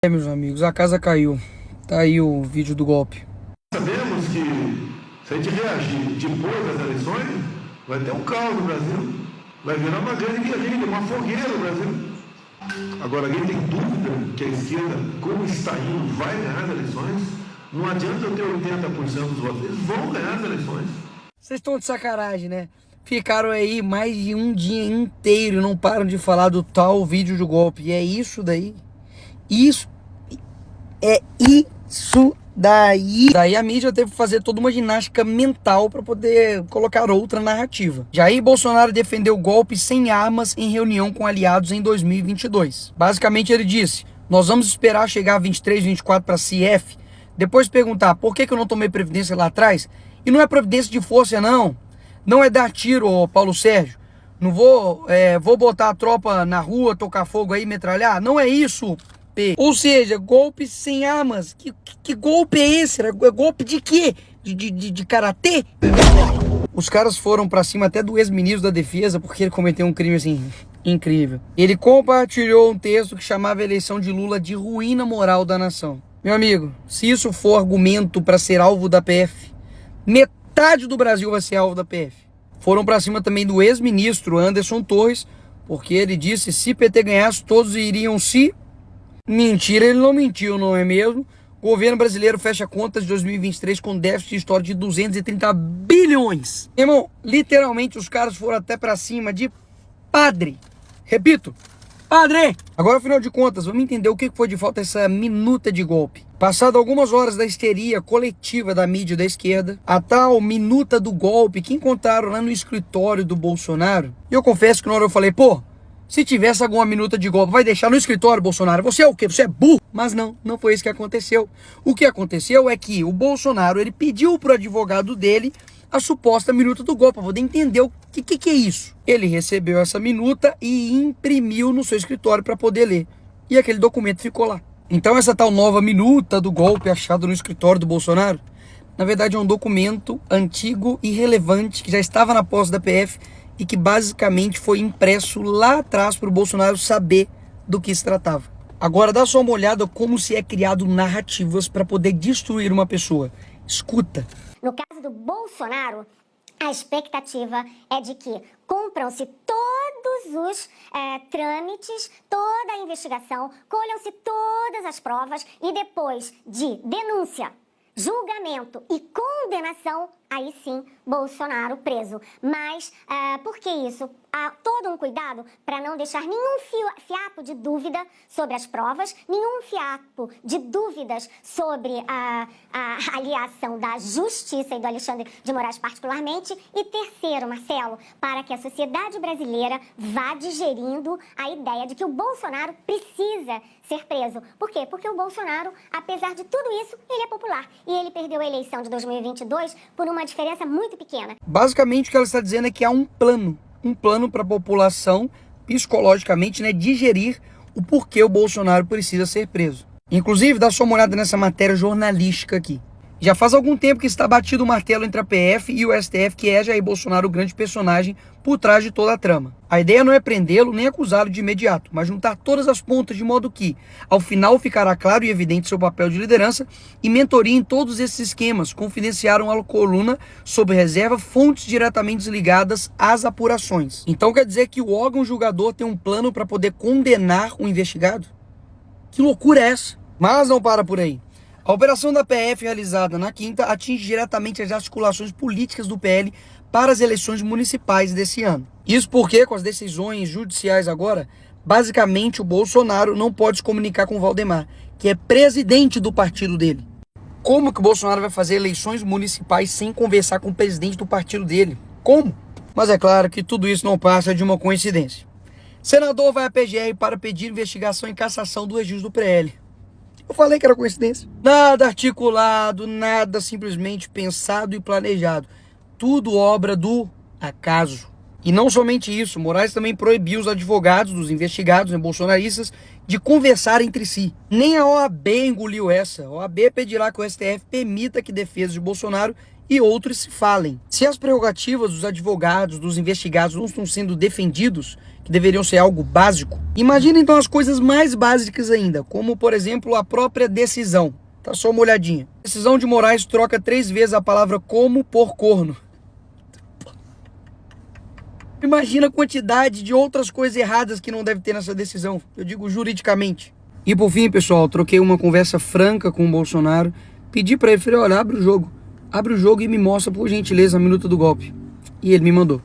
Meus amigos, a casa caiu. Tá aí o vídeo do golpe. Sabemos que se a gente reagir depois das eleições, vai ter um caos no Brasil. Vai virar uma grande guerrilha, uma fogueira no Brasil. Agora, alguém tem dúvida que a esquerda, como está indo, vai ganhar as eleições? Não adianta eu ter 80% dos votos, eles vão ganhar as eleições. Vocês estão de sacanagem, né? Ficaram aí mais de um dia inteiro e não param de falar do tal vídeo do golpe. E é isso daí. Isso daí. Daí a mídia teve que fazer toda uma ginástica mental para poder colocar outra narrativa. Jair Bolsonaro defendeu o golpe sem armas em reunião com aliados em 2022. Basicamente ele disse: nós vamos esperar chegar a 23, 24 para CF, depois perguntar por que eu não tomei previdência lá atrás. E não é providência de força não. Não é dar tiro, ô Paulo Sérgio. Não vou botar a tropa na rua, tocar fogo aí, metralhar. Não é isso. Ou seja, golpe sem armas. Que golpe é esse? É golpe de quê? De karatê? Os caras foram pra cima até do ex-ministro da defesa porque ele cometeu um crime assim incrível. Ele compartilhou um texto que chamava a eleição de Lula de ruína moral da nação. Meu amigo, se isso for argumento para ser alvo da PF, metade do Brasil vai ser alvo da PF. Foram pra cima também do ex-ministro Anderson Torres, porque ele disse se PT ganhasse todos iriam se... Mentira, ele não mentiu, não é mesmo? O governo brasileiro fecha contas de 2023 com déficit histórico de 230 bilhões. Irmão, literalmente os caras foram até pra cima de padre. Repito, padre! Agora, afinal de contas, vamos entender o que foi de falta essa minuta de golpe. Passado algumas horas da histeria coletiva da mídia da esquerda, a tal minuta do golpe que encontraram lá no escritório do Bolsonaro, e eu confesso que na hora eu falei, pô, se tivesse alguma minuta de golpe, vai deixar no escritório, Bolsonaro? Você é o quê? Você é burro? Mas não foi isso que aconteceu. O que aconteceu é que o Bolsonaro, ele pediu pro advogado dele a suposta minuta do golpe, para poder entender o que é isso. Ele recebeu essa minuta e imprimiu no seu escritório para poder ler. E aquele documento ficou lá. Então essa tal nova minuta do golpe achada no escritório do Bolsonaro, na verdade é um documento antigo e relevante que já estava na posse da PF, e que basicamente foi impresso lá atrás para o Bolsonaro saber do que se tratava. Agora dá só uma olhada como se é criado narrativas para poder destruir uma pessoa. Escuta. No caso do Bolsonaro, a expectativa é de que cumpram-se todos os trâmites, toda a investigação, colham-se todas as provas e depois de denúncia, julgamento e condenação, aí sim, Bolsonaro preso. Mas por que isso? Há todo um cuidado para não deixar nenhum fiapo de dúvida sobre as provas, nenhum fiapo de dúvidas sobre a aliação da Justiça e do Alexandre de Moraes particularmente. E terceiro, Marcelo, para que a sociedade brasileira vá digerindo a ideia de que o Bolsonaro precisa ser preso. Por quê? Porque o Bolsonaro, apesar de tudo isso, ele é popular. E ele perdeu a eleição de 2022 por uma diferença muito pequena. Basicamente o que ela está dizendo é que há um plano para a população, psicologicamente, né, digerir o porquê o Bolsonaro precisa ser preso. Inclusive, dá só uma olhada nessa matéria jornalística aqui. Já faz algum tempo que está batido o martelo entre a PF e o STF, que é Jair Bolsonaro o grande personagem por trás de toda a trama. A ideia não é prendê-lo nem acusá-lo de imediato, mas juntar todas as pontas de modo que, ao final, ficará claro e evidente seu papel de liderança e mentoria em todos esses esquemas, confidenciaram a coluna sob reserva fontes diretamente ligadas às apurações. Então quer dizer que o órgão julgador tem um plano para poder condenar o investigado? Que loucura é essa? Mas não para por aí. A operação da PF realizada na quinta atinge diretamente as articulações políticas do PL para as eleições municipais desse ano. Isso porque, com as decisões judiciais agora, basicamente o Bolsonaro não pode se comunicar com o Valdemar, que é presidente do partido dele. Como que o Bolsonaro vai fazer eleições municipais sem conversar com o presidente do partido dele? Como? Mas é claro que tudo isso não passa de uma coincidência. Senador vai à PGR para pedir investigação e cassação do registro do PL. Eu falei que era coincidência. Nada articulado, nada simplesmente pensado e planejado. Tudo obra do acaso. E não somente isso, Moraes também proibiu os advogados dos investigados, bolsonaristas, de conversar entre si. Nem a OAB engoliu essa. A OAB pedirá que o STF permita que defesas de Bolsonaro e outros se falem. Se as prerrogativas dos advogados, dos investigados não estão sendo defendidos, que deveriam ser algo básico, imagina então as coisas mais básicas ainda, como por exemplo a própria decisão. Tá só uma olhadinha. Decisão de Moraes troca 3 vezes a palavra como por corno. Imagina a quantidade de outras coisas erradas que não deve ter nessa decisão. Eu digo juridicamente. E por fim, pessoal, troquei uma conversa franca com o Bolsonaro. Pedi pra ele, falei, olha, abre o jogo. Abre o jogo e me mostra, por gentileza, a minuta do golpe. E ele me mandou.